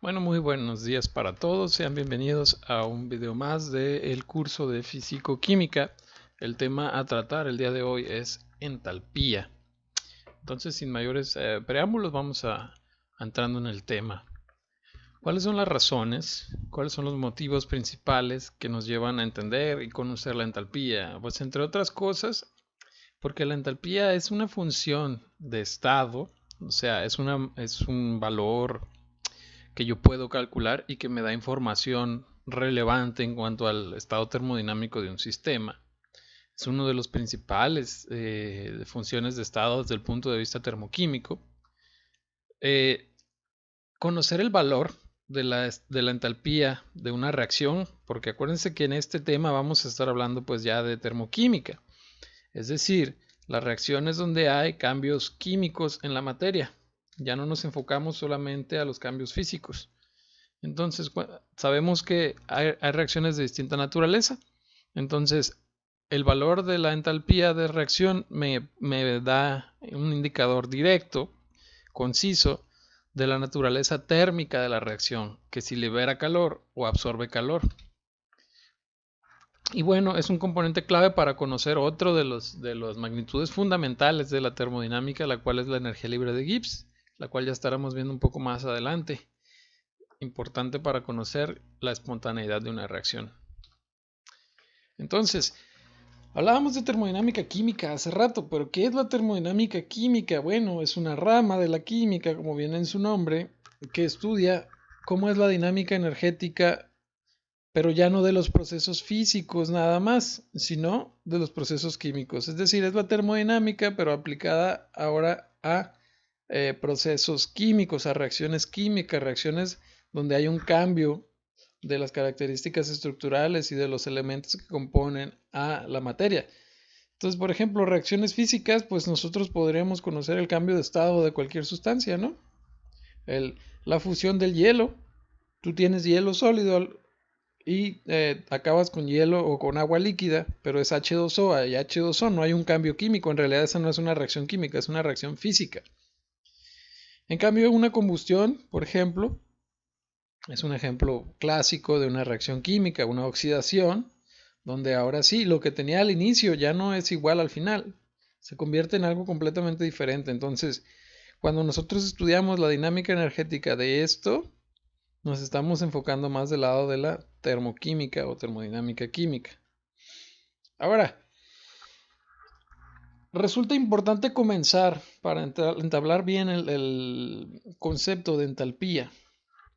Bueno, muy buenos días para todos. Sean bienvenidos a un video más del curso de Físico-Química. El tema a tratar el día de hoy es entalpía. Entonces, sin mayores preámbulos, vamos a entrando en el tema. ¿Cuáles son las razones? ¿Cuáles son los motivos principales que nos llevan a entender y conocer la entalpía? Pues entre otras cosas, porque la entalpía es una función de estado, o sea, es un valor que yo puedo calcular y que me da información relevante en cuanto al estado termodinámico de un sistema. Es uno de los principales funciones de estado desde el punto de vista termoquímico. Eh, Conocer el valor de la entalpía de una reacción, porque acuérdense que en este tema vamos a estar hablando pues ya de termoquímica, es decir, las reacciones donde hay cambios químicos en la materia. Ya no nos enfocamos solamente a los cambios físicos. Entonces, sabemos que hay reacciones de distinta naturaleza. Entonces, el valor de la entalpía de reacción me da un indicador directo, conciso, de la naturaleza térmica de la reacción, que si libera calor o absorbe calor. Y bueno, es un componente clave para conocer otro de las magnitudes fundamentales de la termodinámica, la cual es la energía libre de Gibbs, la cual ya estaremos viendo un poco más adelante. Importante para conocer la espontaneidad de una reacción. Entonces, hablábamos de termodinámica química hace rato, pero ¿qué es la termodinámica química? Bueno, es una rama de la química, como viene en su nombre, que estudia cómo es la dinámica energética, pero ya no de los procesos físicos nada más, sino de los procesos químicos. Es decir, es la termodinámica, pero aplicada ahora a procesos químicos, a reacciones químicas, reacciones donde hay un cambio de las características estructurales y de los elementos que componen a la materia. Entonces, por ejemplo, reacciones físicas, pues nosotros podríamos conocer el cambio de estado de cualquier sustancia, ¿no? La fusión del hielo. Tú tienes hielo sólido y acabas con hielo o con agua líquida, pero es H2O, hay H2O, no hay un cambio químico. En realidad esa no es una reacción química, es una reacción física. En cambio, una combustión, por ejemplo, es un ejemplo clásico de una reacción química, una oxidación, donde ahora sí, lo que tenía al inicio ya no es igual al final, se convierte en algo completamente diferente. Entonces, cuando nosotros estudiamos la dinámica energética de esto, nos estamos enfocando más del lado de la termoquímica o termodinámica química. Ahora, resulta importante comenzar para entablar bien el concepto de entalpía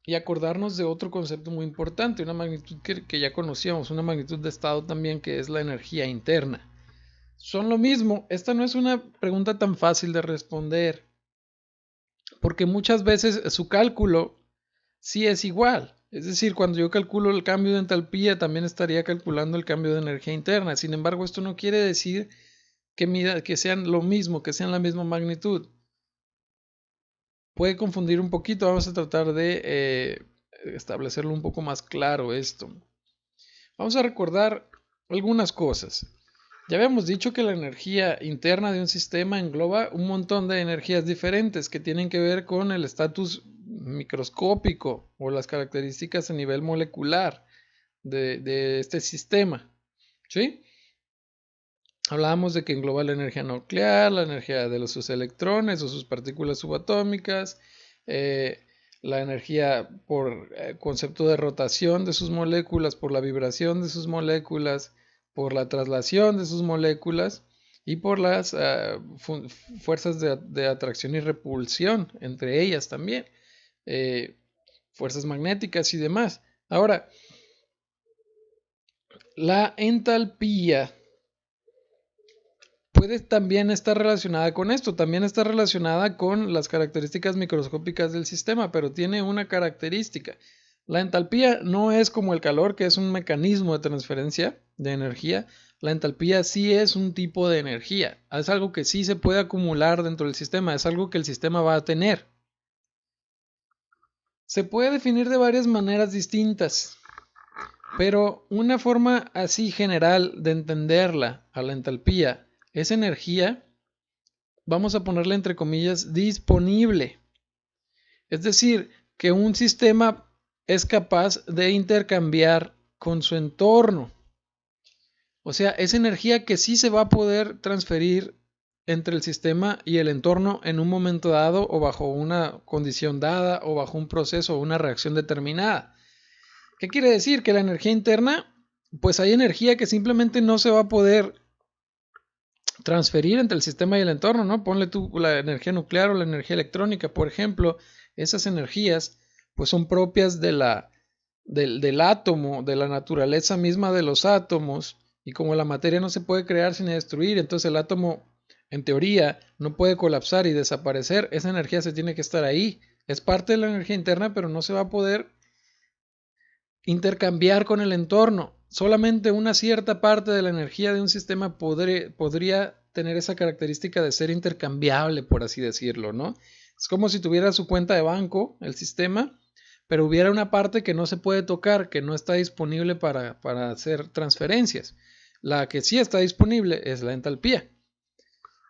y acordarnos de otro concepto muy importante, una magnitud que ya conocíamos, una magnitud de estado también, que es la energía interna. Son lo mismo. Esta no es una pregunta tan fácil de responder, porque muchas veces su cálculo sí es igual. Es decir, cuando yo calculo el cambio de entalpía, también estaría calculando el cambio de energía interna. Sin embargo, esto no quiere decir que sean lo mismo, que sean la misma magnitud. Puede confundir un poquito. Vamos a tratar de establecerlo un poco más claro esto. Vamos a recordar algunas cosas. Ya habíamos dicho que la energía interna de un sistema engloba un montón de energías diferentes que tienen que ver con el estatus microscópico o las características a nivel molecular de este sistema. ¿Sí? Hablábamos de que engloba la energía nuclear, la energía de sus electrones o sus partículas subatómicas, eh, la energía por concepto de rotación de sus moléculas, por la vibración de sus moléculas, por la traslación de sus moléculas y por las fuerzas de atracción y repulsión entre ellas también, fuerzas magnéticas y demás. Ahora, la entalpía puede también estar relacionada con esto, también está relacionada con las características microscópicas del sistema, pero tiene una característica. La entalpía no es como el calor, que es un mecanismo de transferencia de energía. La entalpía sí es un tipo de energía, es algo que sí se puede acumular dentro del sistema, es algo que el sistema va a tener. Se puede definir de varias maneras distintas, pero una forma así general de entenderla a la entalpía es energía, vamos a ponerle entre comillas, disponible. Es decir, que un sistema es capaz de intercambiar con su entorno. O sea, es energía que sí se va a poder transferir entre el sistema y el entorno en un momento dado o bajo una condición dada o bajo un proceso o una reacción determinada. ¿Qué quiere decir? Que la energía interna, pues hay energía que simplemente no se va a poder transferir entre el sistema y el entorno, ¿no? Ponle tú la energía nuclear o la energía electrónica, por ejemplo, esas energías pues son propias del átomo, de la naturaleza misma de los átomos, y como la materia no se puede crear sin destruir, entonces el átomo en teoría no puede colapsar y desaparecer, esa energía se tiene que estar ahí, es parte de la energía interna, pero no se va a poder intercambiar con el entorno. Solamente una cierta parte de la energía de un sistema podría tener esa característica de ser intercambiable, por así decirlo, ¿no? Es como si tuviera su cuenta de banco, el sistema, pero hubiera una parte que no se puede tocar, que no está disponible para hacer transferencias. La que sí está disponible es la entalpía.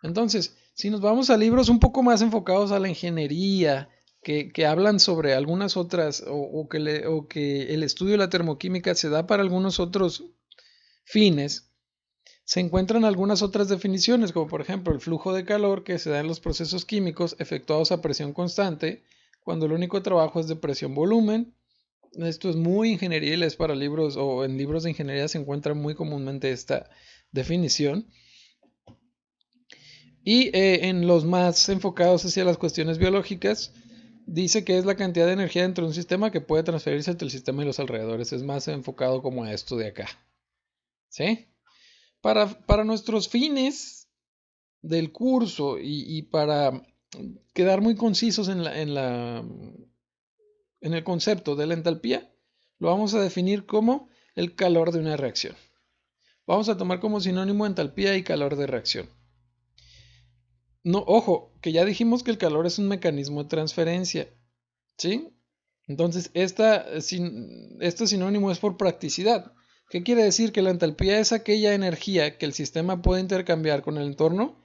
Entonces, si nos vamos a libros un poco más enfocados a la ingeniería, que hablan sobre algunas otras, o que el estudio de la termoquímica se da para algunos otros fines, se encuentran algunas otras definiciones, como por ejemplo el flujo de calor que se da en los procesos químicos efectuados a presión constante, cuando el único trabajo es de presión-volumen. Esto es muy ingenieril, es para libros, o en libros de ingeniería se encuentra muy comúnmente esta definición. Y en los más enfocados hacia las cuestiones biológicas, dice que es la cantidad de energía dentro de un sistema que puede transferirse entre el sistema y los alrededores. Es más enfocado como a esto de acá. ¿Sí? Para nuestros fines del curso y para quedar muy concisos en el concepto de la entalpía, lo vamos a definir como el calor de una reacción. Vamos a tomar como sinónimo entalpía y calor de reacción. No, ojo, que ya dijimos que el calor es un mecanismo de transferencia, ¿sí? Entonces, este sinónimo es por practicidad. ¿Qué quiere decir? Que la entalpía es aquella energía que el sistema puede intercambiar con el entorno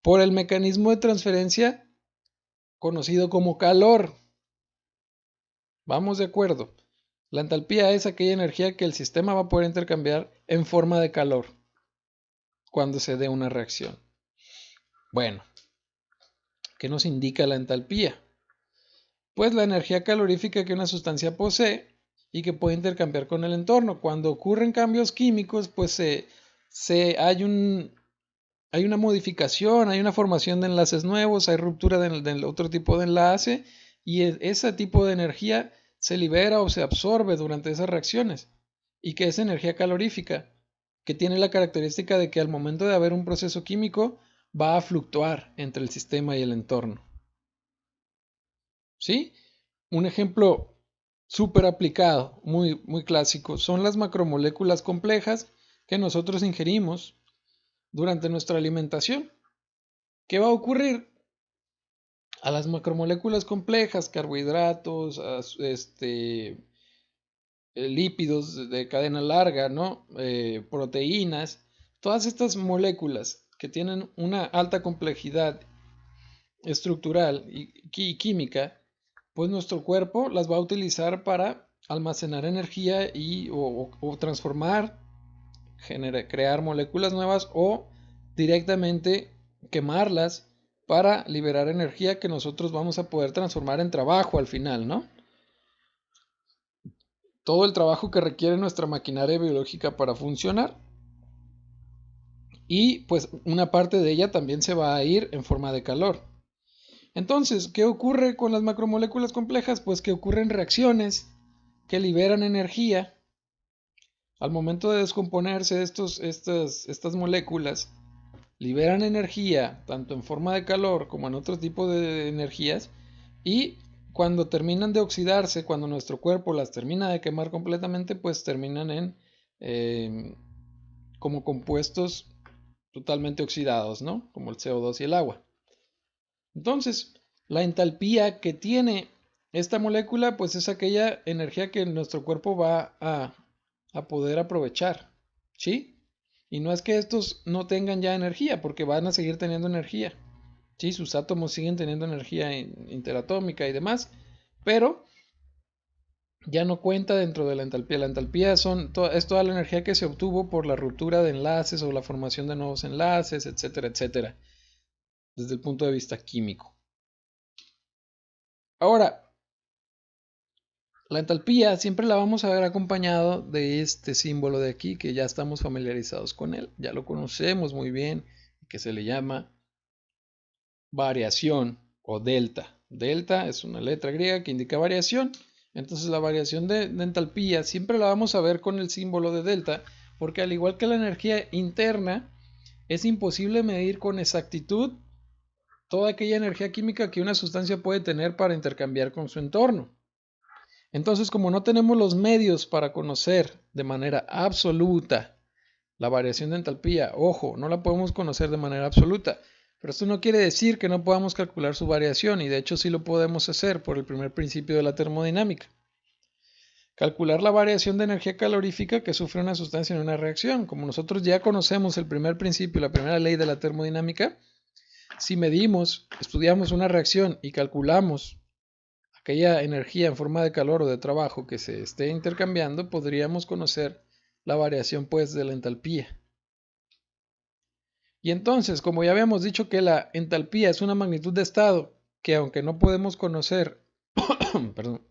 por el mecanismo de transferencia conocido como calor. Vamos de acuerdo. La entalpía es aquella energía que el sistema va a poder intercambiar en forma de calor cuando se dé una reacción. Bueno, ¿qué nos indica la entalpía? Pues la energía calorífica que una sustancia posee y que puede intercambiar con el entorno. Cuando ocurren cambios químicos, pues hay una modificación, hay una formación de enlaces nuevos, hay ruptura del otro tipo de enlace y ese tipo de energía se libera o se absorbe durante esas reacciones. Y que es energía calorífica, que tiene la característica de que al momento de haber un proceso químico va a fluctuar entre el sistema y el entorno. ¿Sí? Un ejemplo súper aplicado, muy, muy clásico, son las macromoléculas complejas que nosotros ingerimos durante nuestra alimentación. ¿Qué va a ocurrir? A las macromoléculas complejas, carbohidratos, lípidos de cadena larga, ¿no? Proteínas, todas estas moléculas que tienen una alta complejidad estructural y química, pues nuestro cuerpo las va a utilizar para almacenar energía o transformar, crear moléculas nuevas o directamente quemarlas para liberar energía que nosotros vamos a poder transformar en trabajo al final, ¿no? Todo el trabajo que requiere nuestra maquinaria biológica para funcionar. Y pues una parte de ella también se va a ir en forma de calor. Entonces, ¿qué ocurre con las macromoléculas complejas? Pues que ocurren reacciones que liberan energía. Al momento de descomponerse estas moléculas, liberan energía tanto en forma de calor como en otro tipo de energías, y cuando terminan de oxidarse, cuando nuestro cuerpo las termina de quemar completamente, pues terminan como compuestos totalmente oxidados, ¿no? Como el CO2 y el agua. Entonces, la entalpía que tiene esta molécula, pues es aquella energía que nuestro cuerpo va a poder aprovechar, ¿sí? Y no es que estos no tengan ya energía, porque van a seguir teniendo energía, ¿sí? Sus átomos siguen teniendo energía interatómica y demás, pero ya no cuenta dentro de la entalpía. La entalpía es toda la energía que se obtuvo por la ruptura de enlaces o la formación de nuevos enlaces, etcétera, etcétera, desde el punto de vista químico. Ahora, la entalpía siempre la vamos a ver acompañado de este símbolo de aquí, que ya estamos familiarizados con él, ya lo conocemos muy bien, que se le llama variación o delta. Delta es una letra griega que indica variación. Entonces la variación de entalpía siempre la vamos a ver con el símbolo de delta, porque al igual que la energía interna, es imposible medir con exactitud toda aquella energía química que una sustancia puede tener para intercambiar con su entorno. Entonces, como no tenemos los medios para conocer de manera absoluta la variación de entalpía, ojo, no la podemos conocer de manera absoluta, pero esto no quiere decir que no podamos calcular su variación, y de hecho sí lo podemos hacer por el primer principio de la termodinámica. Calcular la variación de energía calorífica que sufre una sustancia en una reacción. Como nosotros ya conocemos el primer principio, la primera ley de la termodinámica, si medimos, estudiamos una reacción y calculamos aquella energía en forma de calor o de trabajo que se esté intercambiando, podríamos conocer la variación pues de la entalpía. Y entonces, como ya habíamos dicho que la entalpía es una magnitud de estado que aunque no podemos conocer, perdón,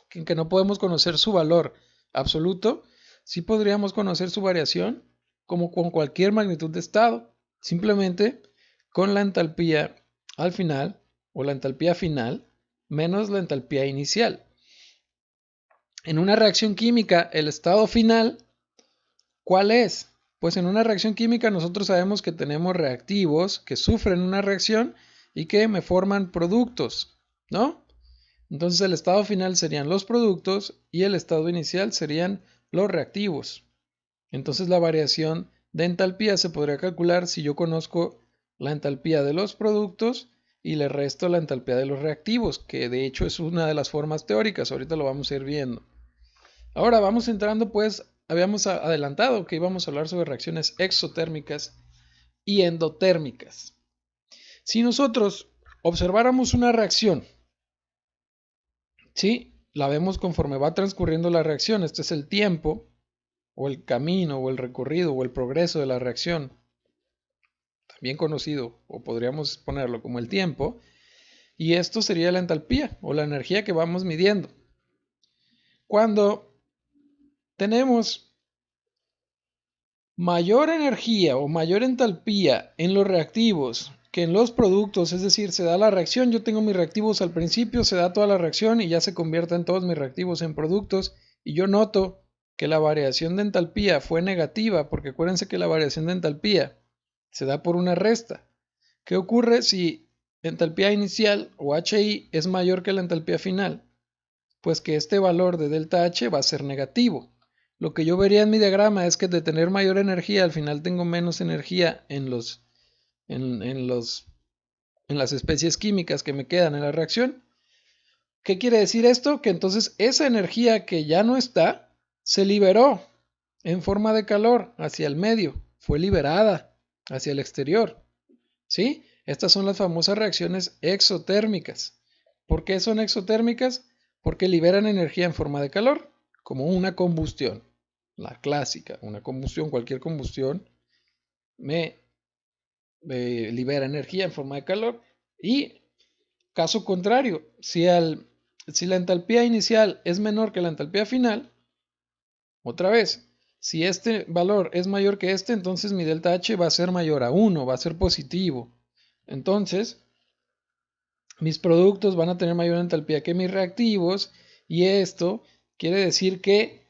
que no podemos conocer su valor absoluto, sí podríamos conocer su variación como con cualquier magnitud de estado, simplemente con la entalpía al final o la entalpía final menos la entalpía inicial. En una reacción química, el estado final, ¿cuál es? Pues en una reacción química nosotros sabemos que tenemos reactivos que sufren una reacción y que me forman productos, ¿no? Entonces el estado final serían los productos y el estado inicial serían los reactivos. Entonces la variación de entalpía se podría calcular si yo conozco la entalpía de los productos y le resto la entalpía de los reactivos, que de hecho es una de las formas teóricas, ahorita lo vamos a ir viendo. Ahora vamos entrando pues, habíamos adelantado que íbamos a hablar sobre reacciones exotérmicas y endotérmicas. Si nosotros observáramos una reacción, ¿sí? La vemos conforme va transcurriendo la reacción. Este es el tiempo, o el camino, o el recorrido, o el progreso de la reacción, también conocido, o podríamos ponerlo como el tiempo, y esto sería la entalpía, o la energía que vamos midiendo. Cuando tenemos mayor energía o mayor entalpía en los reactivos que en los productos, es decir, se da la reacción, yo tengo mis reactivos al principio, se da toda la reacción y ya se convierten todos mis reactivos en productos, y yo noto que la variación de entalpía fue negativa, porque acuérdense que la variación de entalpía se da por una resta. ¿Qué ocurre si entalpía inicial o HI es mayor que la entalpía final? Pues que este valor de delta H va a ser negativo. Lo que yo vería en mi diagrama es que de tener mayor energía, al final tengo menos energía en las especies químicas que me quedan en la reacción. ¿Qué quiere decir esto? Que entonces esa energía que ya no está, se liberó en forma de calor hacia el medio, fue liberada hacia el exterior. ¿Sí? Estas son las famosas reacciones exotérmicas. ¿Por qué son exotérmicas? Porque liberan energía en forma de calor, como una combustión, la clásica, una combustión, cualquier combustión me libera energía en forma de calor. Y caso contrario, si la entalpía inicial es menor que la entalpía final, otra vez, si este valor es mayor que este, entonces mi delta H va a ser mayor a 1, va a ser positivo. Entonces, mis productos van a tener mayor entalpía que mis reactivos, y esto quiere decir que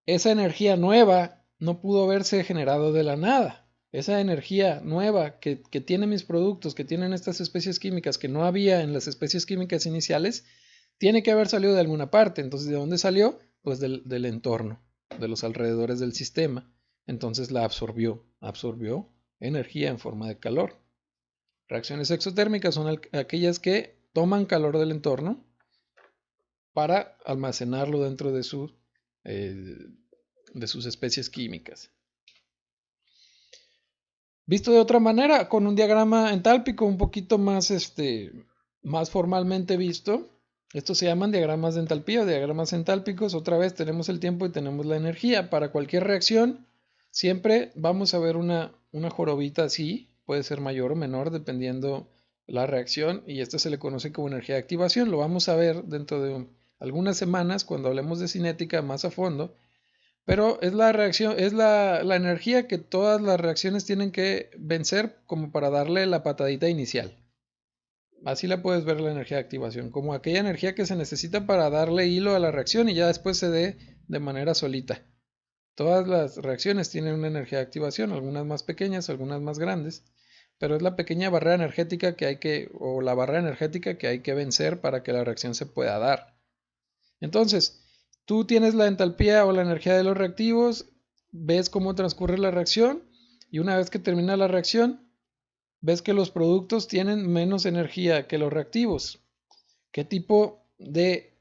esa energía nueva no pudo haberse generado de la nada. Esa energía nueva que tienen mis productos, que tienen estas especies químicas que no había en las especies químicas iniciales, tiene que haber salido de alguna parte. Entonces, ¿de dónde salió? Pues del entorno, de los alrededores del sistema. Entonces la absorbió energía en forma de calor. Reacciones exotérmicas son aquellas que toman calor del entorno para almacenarlo dentro de sus especies químicas. Visto de otra manera, con un diagrama entálpico un poquito más formalmente visto, Estos se llaman diagramas de entalpía o diagramas entálpicos. Otra vez tenemos el tiempo y tenemos la energía. Para cualquier reacción, siempre vamos a ver una jorobita así. Puede ser mayor o menor dependiendo la reacción. Y esta se le conoce como energía de activación. Lo vamos a ver dentro de algunas semanas cuando hablemos de cinética más a fondo. Pero es la reacción, es la energía que todas las reacciones tienen que vencer como para darle la patadita inicial. Así la puedes ver la energía de activación, como aquella energía que se necesita para darle hilo a la reacción y ya después se dé de manera solita. Todas las reacciones tienen una energía de activación, algunas más pequeñas, algunas más grandes, pero es la pequeña barrera energética que hay que, o la barrera energética que hay que vencer para que la reacción se pueda dar. Entonces, tú tienes la entalpía o la energía de los reactivos, ves cómo transcurre la reacción y una vez que termina la reacción, ves que los productos tienen menos energía que los reactivos. ¿Qué tipo de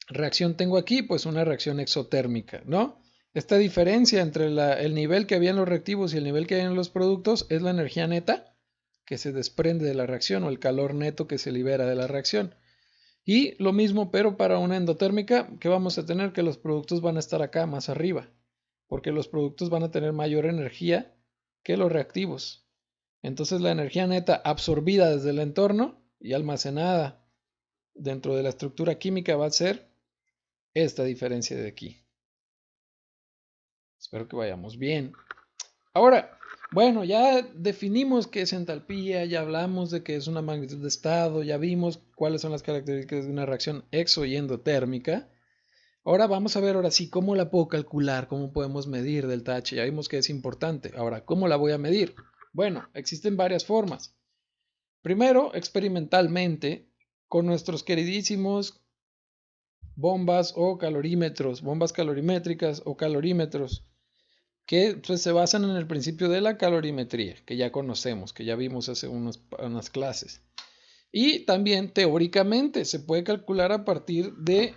reacción tengo aquí? Pues una reacción exotérmica, ¿no? Esta diferencia entre el nivel que había en los reactivos y el nivel que hay en los productos es la energía neta que se desprende de la reacción o el calor neto que se libera de la reacción. Y lo mismo, pero para una endotérmica, que vamos a tener que los productos van a estar acá más arriba, porque los productos van a tener mayor energía que los reactivos. Entonces la energía neta absorbida desde el entorno y almacenada dentro de la estructura química va a ser esta diferencia de aquí. Espero que vayamos bien. Ahora, bueno, ya definimos qué es entalpía, ya hablamos de que es una magnitud de estado, ya vimos cuáles son las características de una reacción exo y endotérmica. Ahora vamos a ver ahora sí cómo la puedo calcular, cómo podemos medir delta H. Ya vimos que es importante. Ahora, ¿cómo la voy a medir? Bueno, existen varias formas. Primero, experimentalmente, con nuestros queridísimos bombas o calorímetros, bombas calorimétricas o calorímetros, que pues, se basan en el principio de la calorimetría, que ya conocemos, que ya vimos hace unas clases. Y también teóricamente se puede calcular a partir de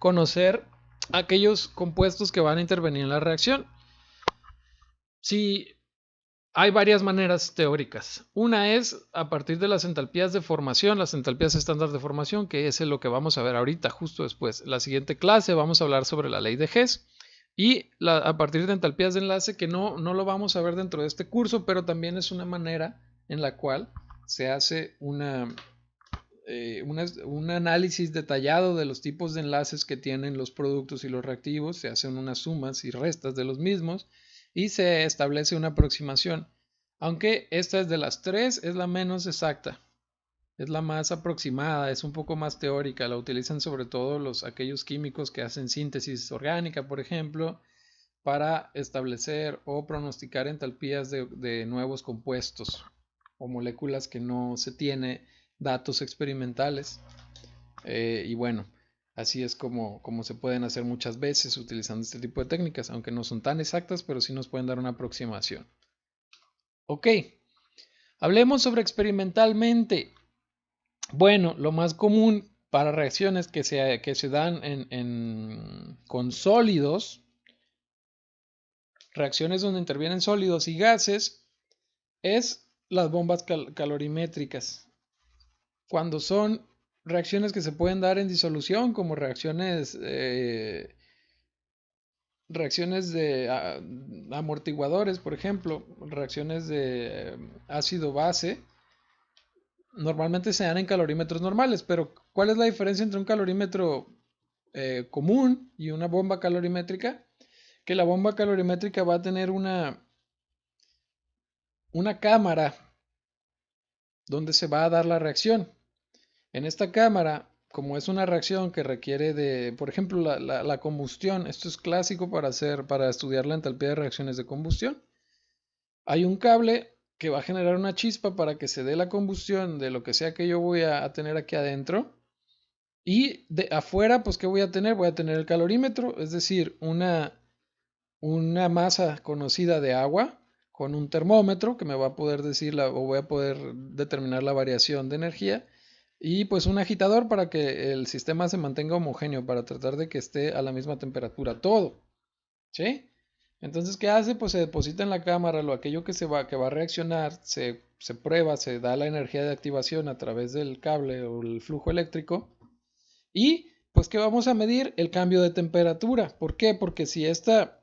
conocer aquellos compuestos que van a intervenir en la reacción. Si hay varias maneras teóricas. Una es a partir de las entalpías de formación, las entalpías estándar de formación, que es lo que vamos a ver ahorita, justo después. La siguiente clase vamos a hablar sobre la ley de Hess. Y a partir de entalpías de enlace, que no lo vamos a ver dentro de este curso, pero también es una manera en la cual se hace un análisis detallado de los tipos de enlaces que tienen los productos y los reactivos, se hacen unas sumas y restas de los mismos y se establece una aproximación. Aunque esta es de las tres, es la menos exacta, es la más aproximada, es un poco más teórica, la utilizan sobre todo aquellos químicos que hacen síntesis orgánica, por ejemplo, para establecer o pronosticar entalpías de nuevos compuestos o moléculas que no se tiene datos experimentales. Y bueno, así es como se pueden hacer muchas veces utilizando este tipo de técnicas, aunque no son tan exactas, pero sí nos pueden dar una aproximación. Ok, hablemos sobre experimentalmente. Bueno, lo más común para reacciones que se dan con sólidos, reacciones donde intervienen sólidos y gases, es las bombas calorimétricas. Cuando son reacciones que se pueden dar en disolución, como reacciones de amortiguadores, por ejemplo, reacciones de ácido-base, normalmente se dan en calorímetros normales, pero ¿cuál es la diferencia entre un calorímetro común y una bomba calorimétrica? Que la bomba calorimétrica va a tener una cámara donde se va a dar la reacción. En esta cámara, como es una reacción que requiere de, por ejemplo, la combustión, esto es clásico para estudiar la entalpía de reacciones de combustión. Hay un cable que va a generar una chispa para que se dé la combustión de lo que sea que yo voy a tener aquí adentro. Y de afuera, pues, ¿qué voy a tener? Voy a tener el calorímetro, es decir, una masa conocida de agua con un termómetro que me va a poder decir o voy a poder determinar la variación de energía y pues un agitador para que el sistema se mantenga homogéneo para tratar de que esté a la misma temperatura todo. ¿Sí? Entonces, ¿qué hace? Pues se deposita en la cámara aquello que va a reaccionar, se prueba, se da la energía de activación a través del cable o el flujo eléctrico Y pues ¿qué vamos a medir? El cambio de temperatura. ¿Por qué? Porque si esta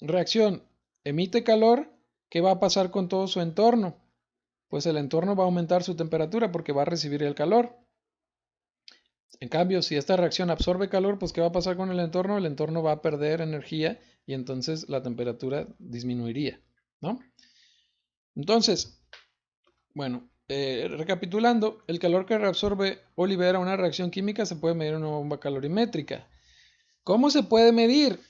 reacción emite calor, ¿qué va a pasar con todo su entorno? Pues el entorno va a aumentar su temperatura porque va a recibir el calor. En cambio, si esta reacción absorbe calor, pues ¿qué va a pasar con el entorno? El entorno va a perder energía y entonces la temperatura disminuiría, ¿no? Entonces, bueno, recapitulando, el calor que reabsorbe o libera una reacción química se puede medir en una bomba calorimétrica. ¿Cómo se puede medir?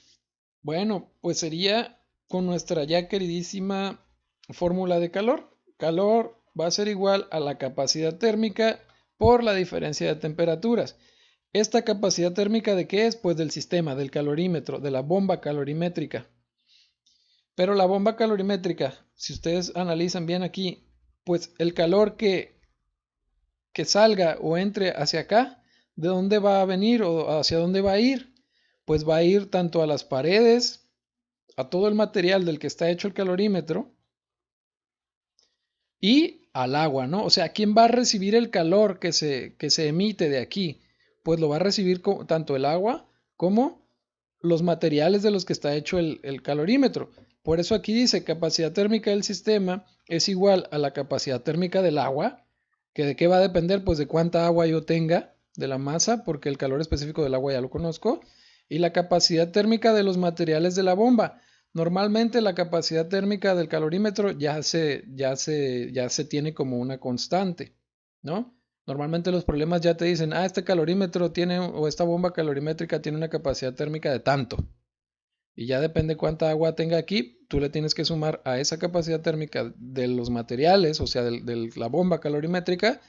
Bueno, pues sería con nuestra ya queridísima fórmula de calor. Calor va a ser igual a la capacidad térmica por la diferencia de temperaturas. ¿Esta capacidad térmica de qué es? Pues del sistema, del calorímetro, de la bomba calorimétrica. Pero la bomba calorimétrica, si ustedes analizan bien aquí, pues el calor que salga o entre hacia acá, ¿de dónde va a venir o hacia dónde va a ir? Pues va a ir tanto a las paredes, a todo el material del que está hecho el calorímetro y al agua, ¿no? O sea, ¿quién va a recibir el calor que se emite de aquí? Pues lo va a recibir tanto el agua como los materiales de los que está hecho el calorímetro. Por eso aquí dice capacidad térmica del sistema es igual a la capacidad térmica del agua, que de qué va a depender, pues de cuánta agua yo tenga de la masa, porque el calor específico del agua ya lo conozco, y la capacidad térmica de los materiales de la bomba. Normalmente la capacidad térmica del calorímetro ya se tiene como una constante, ¿no? Normalmente los problemas ya te dicen, este calorímetro tiene, o esta bomba calorimétrica tiene una capacidad térmica de tanto. Y ya depende cuánta agua tenga aquí, tú le tienes que sumar a esa capacidad térmica de los materiales, o sea, de la bomba calorimétrica,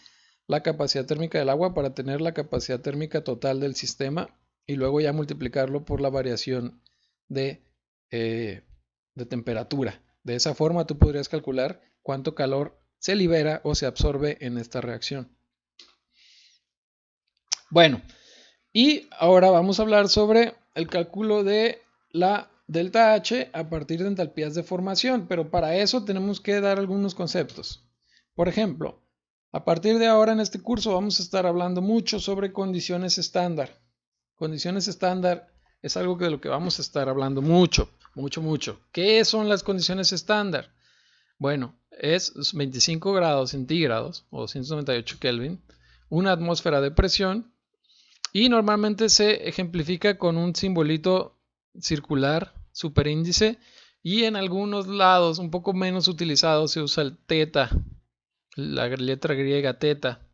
la capacidad térmica del agua para tener la capacidad térmica total del sistema y luego ya multiplicarlo por la variación de, eh, de temperatura. De esa forma tú podrías calcular cuánto calor se libera o se absorbe en esta reacción. Bueno, y ahora vamos a hablar sobre el cálculo de la delta H a partir de entalpías de formación, pero para eso tenemos que dar algunos conceptos. Por ejemplo, a partir de ahora en este curso vamos a estar hablando mucho sobre condiciones estándar. Condiciones estándar es algo de lo que vamos a estar hablando mucho. ¿Qué son las condiciones estándar? Bueno, es 25 grados centígrados o 198 Kelvin, una atmósfera de presión y normalmente se ejemplifica con un simbolito circular superíndice y en algunos lados un poco menos utilizado se usa el teta, la letra griega teta,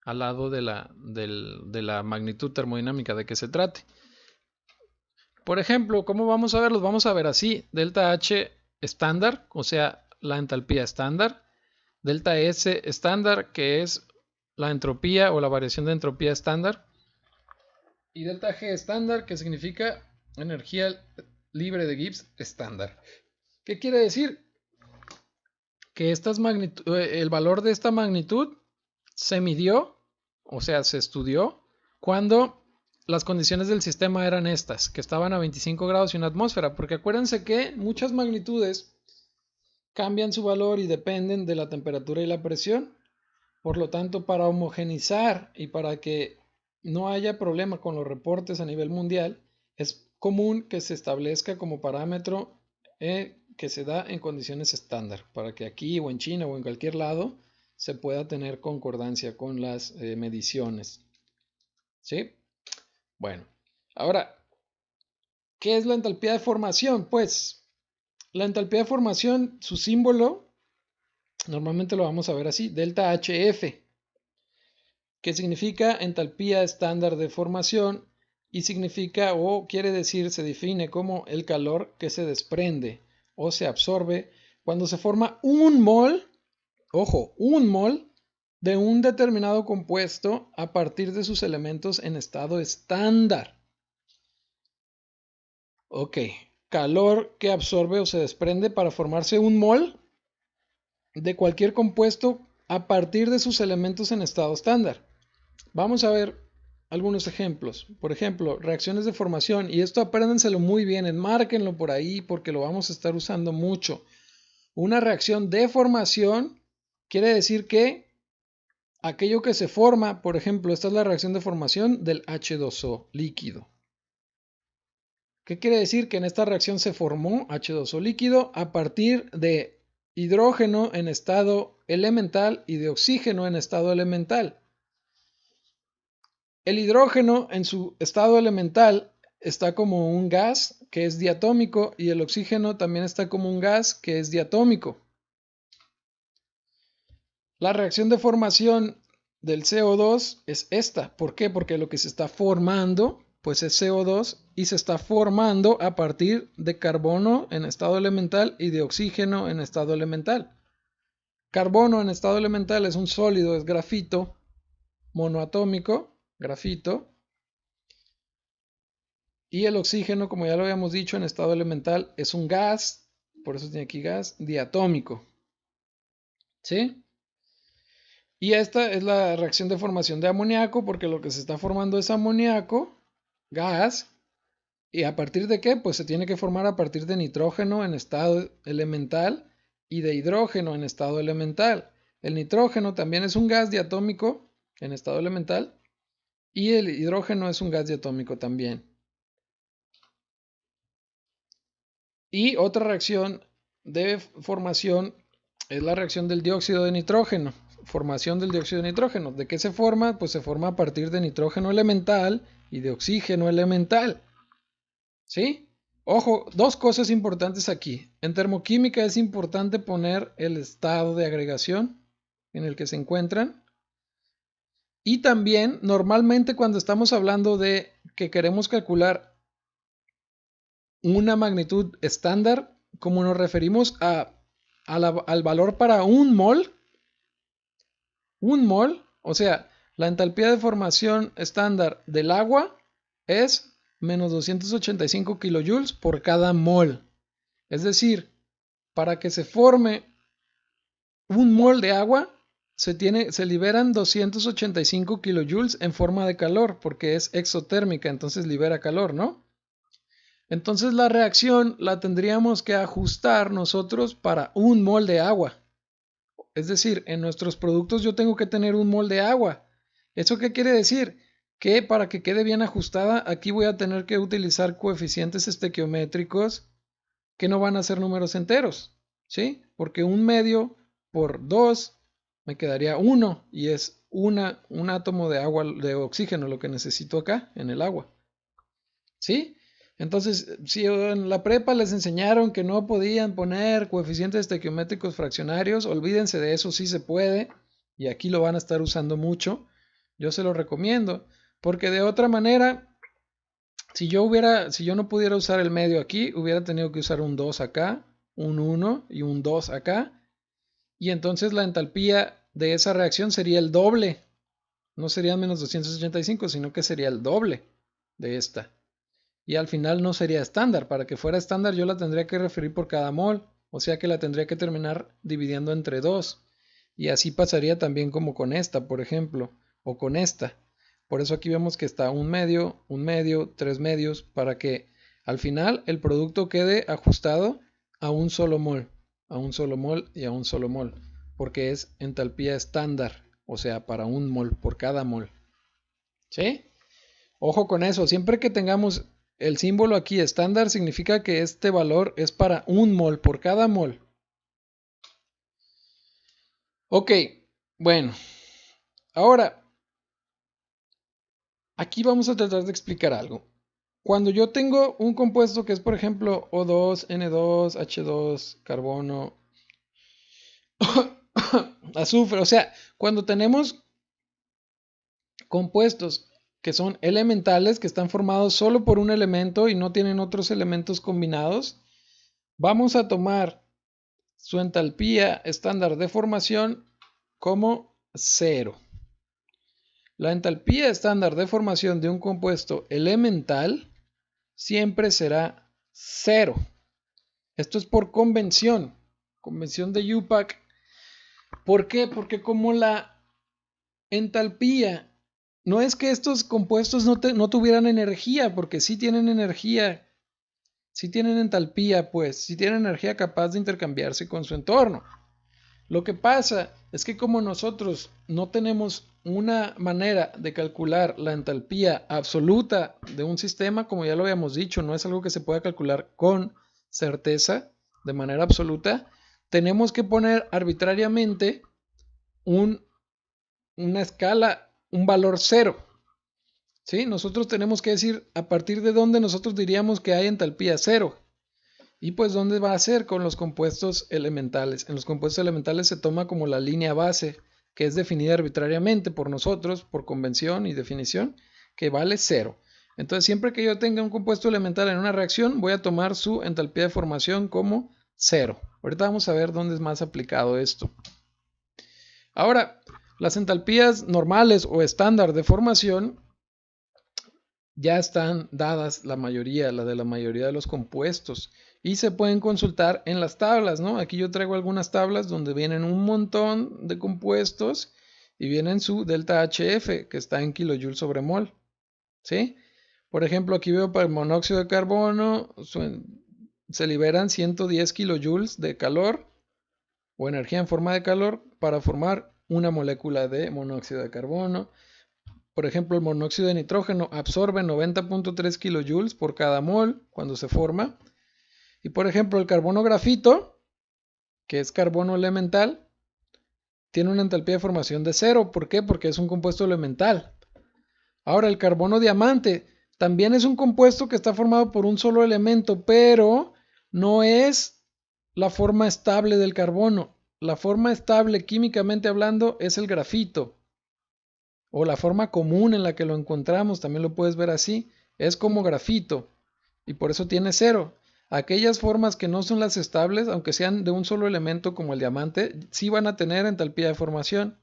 al lado de la magnitud termodinámica de que se trate. Por ejemplo, ¿cómo vamos a verlos? Vamos a ver así, delta H estándar, o sea, la entalpía estándar, delta S estándar, que es la entropía o la variación de entropía estándar, y delta G estándar, que significa energía libre de Gibbs estándar. ¿Qué quiere decir? Que el valor de esta magnitud se midió, o sea, se estudió cuando las condiciones del sistema eran estas, que estaban a 25 grados y una atmósfera, porque acuérdense que muchas magnitudes cambian su valor y dependen de la temperatura y la presión. Por lo tanto, para homogenizar y para que no haya problema con los reportes a nivel mundial, es común que se establezca como parámetro que se da en condiciones estándar, para que aquí o en China o en cualquier lado se pueda tener concordancia con las mediciones. ¿Sí? Bueno, ahora, ¿qué es la entalpía de formación? Pues la entalpía de formación, su símbolo, normalmente lo vamos a ver así, delta HF, que significa entalpía estándar de formación y significa o quiere decir, se define como el calor que se desprende o se absorbe cuando se forma un mol, ojo, un mol de un determinado compuesto a partir de sus elementos en estado estándar. Ok, calor que absorbe o se desprende para formarse un mol de cualquier compuesto a partir de sus elementos en estado estándar. Vamos a ver algunos ejemplos. Por ejemplo, reacciones de formación. Y esto apréndenselo muy bien, enmárquenlo por ahí porque lo vamos a estar usando mucho. Una reacción de formación quiere decir que aquello que se forma, por ejemplo, esta es la reacción de formación del H2O líquido. ¿Qué quiere decir? Que en esta reacción se formó H2O líquido a partir de hidrógeno en estado elemental y de oxígeno en estado elemental. El hidrógeno en su estado elemental está como un gas que es diatómico y el oxígeno también está como un gas que es diatómico. La reacción de formación del CO2 es esta. ¿Por qué? Porque lo que se está formando pues es CO2 y se está formando a partir de carbono en estado elemental y de oxígeno en estado elemental. Carbono en estado elemental es un sólido, es grafito monoatómico, grafito. Y el oxígeno, como ya lo habíamos dicho, en estado elemental es un gas, por eso tiene aquí gas, diatómico. ¿Sí? Y esta es la reacción de formación de amoníaco, porque lo que se está formando es amoníaco, gas. ¿Y a partir de qué? Pues se tiene que formar a partir de nitrógeno en estado elemental y de hidrógeno en estado elemental. El nitrógeno también es un gas diatómico en estado elemental y el hidrógeno es un gas diatómico también. Y otra reacción de formación es la reacción del dióxido de nitrógeno. Formación del dióxido de nitrógeno. ¿De qué se forma? Pues se forma a partir de nitrógeno elemental y de oxígeno elemental. ¿Sí? Ojo, dos cosas importantes aquí. En termoquímica es importante poner el estado de agregación en el que se encuentran. Y también, normalmente cuando estamos hablando de que queremos calcular una magnitud estándar, como nos referimos al valor para un mol, o sea, la entalpía de formación estándar del agua es menos 285 kilojoules por cada mol. Es decir, para que se forme un mol de agua, se liberan 285 kilojoules en forma de calor, porque es exotérmica, entonces libera calor, ¿no? Entonces la reacción la tendríamos que ajustar nosotros para un mol de agua. Es decir, en nuestros productos yo tengo que tener un mol de agua. ¿Eso qué quiere decir? Que para que quede bien ajustada, aquí voy a tener que utilizar coeficientes estequiométricos que no van a ser números enteros, ¿sí? Porque un medio por 2 me quedaría 1 y es un átomo de agua, de oxígeno lo que necesito acá en el agua, ¿sí? Entonces, si en la prepa les enseñaron que no podían poner coeficientes estequiométricos fraccionarios, olvídense de eso, sí se puede, y aquí lo van a estar usando mucho. Yo se lo recomiendo, porque de otra manera, si yo no pudiera usar el medio aquí, hubiera tenido que usar un 2 acá, un 1 y un 2 acá, y entonces la entalpía de esa reacción sería el doble. No sería menos 285, sino que sería el doble de esta. Y al final no sería estándar. Para que fuera estándar yo la tendría que referir por cada mol. O sea que la tendría que terminar dividiendo entre 2. Y así pasaría también como con esta, por ejemplo. O con esta. Por eso aquí vemos que está un medio, 3 medios. Para que al final el producto quede ajustado a un solo mol. A un solo mol y a un solo mol. Porque es entalpía estándar. O sea, para un mol, por cada mol. ¿Sí? Ojo con eso, siempre que tengamos el símbolo aquí estándar significa que este valor es para un mol, por cada mol. Ok, bueno, ahora aquí vamos a tratar de explicar algo. Cuando yo tengo un compuesto que es por ejemplo O2, N2, H2, carbono, azufre, o sea, cuando tenemos compuestos que son elementales, que están formados solo por un elemento y no tienen otros elementos combinados, vamos a tomar su entalpía estándar de formación como 0. La entalpía estándar de formación de un compuesto elemental siempre será 0. Esto es por convención de UPAC. ¿Por qué? Porque como la entalpía, no es que estos compuestos no tuvieran energía, porque sí tienen energía, sí tienen entalpía, pues sí tienen energía capaz de intercambiarse con su entorno. Lo que pasa es que como nosotros no tenemos una manera de calcular la entalpía absoluta de un sistema, como ya lo habíamos dicho, no es algo que se pueda calcular con certeza, de manera absoluta, tenemos que poner arbitrariamente una escala, un valor cero. ¿Sí? Nosotros tenemos que decir a partir de dónde nosotros diríamos que hay entalpía cero. Y pues dónde va a ser con los compuestos elementales. En los compuestos elementales se toma como la línea base, que es definida arbitrariamente por nosotros, por convención y definición, que vale cero. Entonces siempre que yo tenga un compuesto elemental en una reacción, voy a tomar su entalpía de formación como cero. Ahorita vamos a ver dónde es más aplicado esto. Ahora, las entalpías normales o estándar de formación ya están dadas la de la mayoría de los compuestos y se pueden consultar en las tablas, ¿no? Aquí yo traigo algunas tablas donde vienen un montón de compuestos y vienen su delta HF, que está en kilojoules sobre mol, ¿sí? Por ejemplo, aquí veo para el monóxido de carbono se liberan 110 kilojoules de calor o energía en forma de calor para formar una molécula de monóxido de carbono. Por ejemplo, el monóxido de nitrógeno absorbe 90.3 kilojoules por cada mol cuando se forma. Y por ejemplo, el carbono grafito, que es carbono elemental, tiene una entalpía de formación de cero. ¿Por qué? Porque es un compuesto elemental. Ahora, el carbono diamante también es un compuesto que está formado por un solo elemento, pero no es la forma estable del carbono. La forma estable, químicamente hablando, es el grafito. O la forma común en la que lo encontramos, también lo puedes ver así, es como grafito y por eso tiene cero. Aquellas formas que no son las estables, aunque sean de un solo elemento como el diamante, sí van a tener entalpía de formación.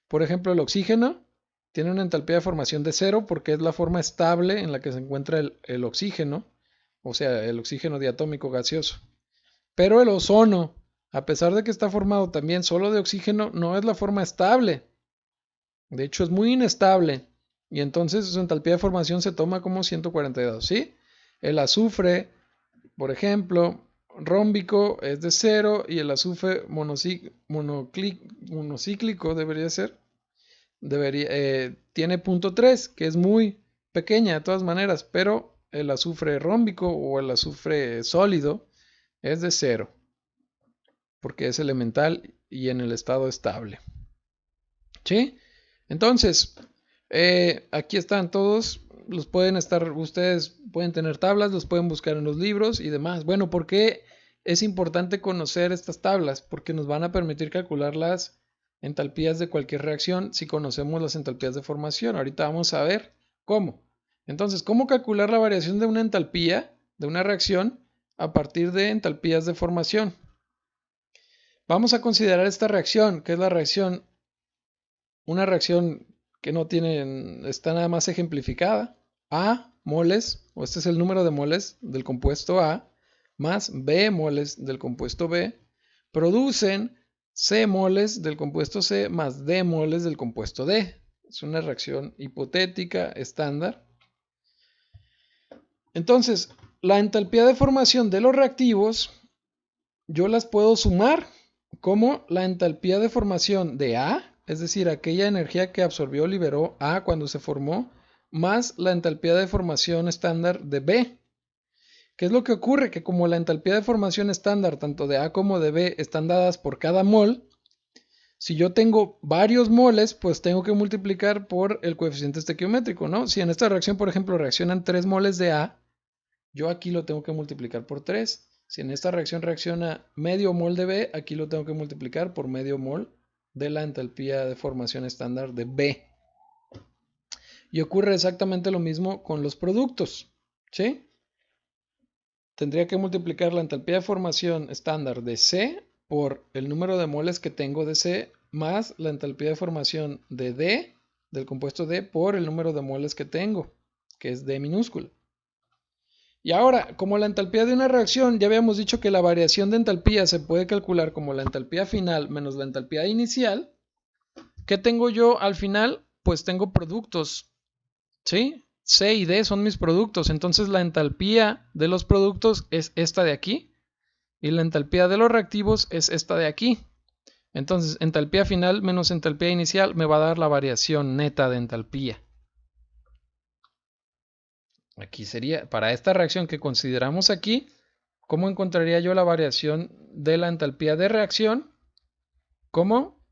Por ejemplo, el oxígeno tiene una entalpía de formación de cero porque es la forma estable en la que se encuentra el oxígeno, o sea, el oxígeno diatómico gaseoso. Pero el ozono, a pesar de que está formado también solo de oxígeno, no es la forma estable. De hecho, es muy inestable y entonces su entalpía de formación se toma como 142, ¿sí? El azufre, por ejemplo, rómbico es de 0 y el azufre monocíclico debería ser, tiene 0.3, que es muy pequeña de todas maneras, pero el azufre rómbico o el azufre sólido es de 0, porque es elemental y en el estado estable, ¿sí? Entonces, aquí están todos, los pueden estar, ustedes pueden tener tablas, los pueden buscar en los libros y demás. Bueno, ¿por qué es importante conocer estas tablas? Porque nos van a permitir calcular las entalpías de cualquier reacción si conocemos las entalpías de formación. Ahorita vamos a ver cómo. Entonces, ¿cómo calcular la variación de una entalpía de una reacción a partir de entalpías de formación? Vamos a considerar esta reacción, que es la reacción, una reacción que no tiene, está nada más ejemplificada. A moles, o este es el número de moles del compuesto A, más B moles del compuesto B, producen C moles del compuesto C más D moles del compuesto D. Es una reacción hipotética estándar. Entonces, la entalpía de formación de los reactivos, yo las puedo sumar como la entalpía de formación de A, es decir, aquella energía que absorbió o liberó A cuando se formó, más la entalpía de formación estándar de B. ¿Qué es lo que ocurre? Que como la entalpía de formación estándar tanto de A como de B están dadas por cada mol, si yo tengo varios moles, pues tengo que multiplicar por el coeficiente estequiométrico, ¿no? Si en esta reacción, por ejemplo, reaccionan 3 moles de A, yo aquí lo tengo que multiplicar por 3. Si en esta reacción reacciona medio mol de B, aquí lo tengo que multiplicar por medio mol de la entalpía de formación estándar de B. Y ocurre exactamente lo mismo con los productos, ¿sí? Tendría que multiplicar la entalpía de formación estándar de C por el número de moles que tengo de C más la entalpía de formación de D, del compuesto D, por el número de moles que tengo, que es D minúscula. Y ahora, como la entalpía de una reacción, ya habíamos dicho que la variación de entalpía se puede calcular como la entalpía final menos la entalpía inicial. ¿Qué tengo yo al final? Pues tengo productos, ¿sí? C y D son mis productos, entonces la entalpía de los productos es esta de aquí y la entalpía de los reactivos es esta de aquí. Entonces, entalpía final menos entalpía inicial me va a dar la variación neta de entalpía. Aquí sería, para esta reacción que consideramos aquí, ¿cómo encontraría yo la variación de la entalpía de reacción? Como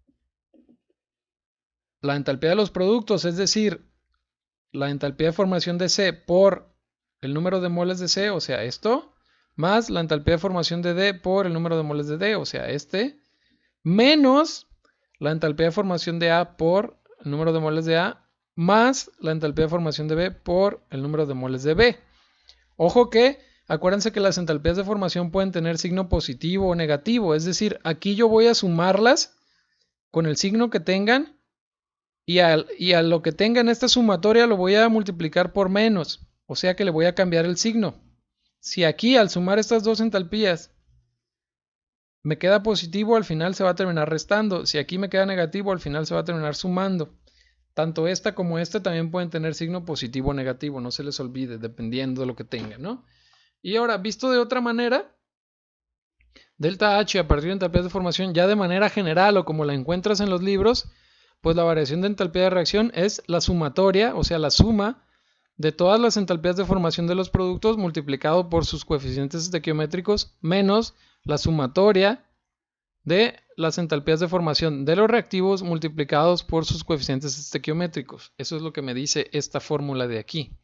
la entalpía de los productos, es decir, la entalpía de formación de C por el número de moles de C, o sea, esto, más la entalpía de formación de D por el número de moles de D, o sea, este, menos la entalpía de formación de A por el número de moles de A, más la entalpía de formación de B por el número de moles de B. Ojo que, acuérdense que las entalpías de formación pueden tener signo positivo o negativo, es decir, aquí yo voy a sumarlas con el signo que tengan y a lo que tenga en esta sumatoria lo voy a multiplicar por menos, o sea que le voy a cambiar el signo. Si aquí al sumar estas dos entalpías me queda positivo, al final se va a terminar restando. Si aquí me queda negativo, al final se va a terminar sumando. Tanto esta como esta también pueden tener signo positivo o negativo, no se les olvide, dependiendo de lo que tengan, ¿no? Y ahora, visto de otra manera, delta H a partir de entalpías de formación, ya de manera general o como la encuentras en los libros, pues la variación de entalpía de reacción es la sumatoria, o sea, la suma de todas las entalpías de formación de los productos multiplicado por sus coeficientes estequiométricos menos la sumatoria de las entalpías de formación de los reactivos multiplicados por sus coeficientes estequiométricos. Eso es lo que me dice esta fórmula de aquí,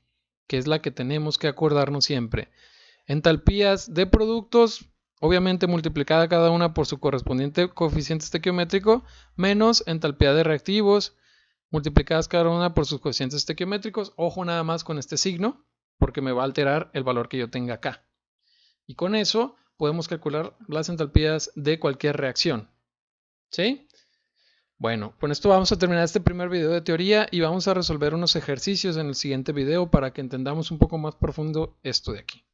que es la que tenemos que acordarnos siempre. Entalpías de productos, obviamente multiplicada cada una por su correspondiente coeficiente estequiométrico, menos entalpía de reactivos, multiplicadas cada una por sus coeficientes estequiométricos. Ojo nada más con este signo, porque me va a alterar el valor que yo tenga acá. Y con eso podemos calcular las entalpías de cualquier reacción. ¿Sí? Bueno, con esto vamos a terminar este primer video de teoría y vamos a resolver unos ejercicios en el siguiente video para que entendamos un poco más profundo esto de aquí.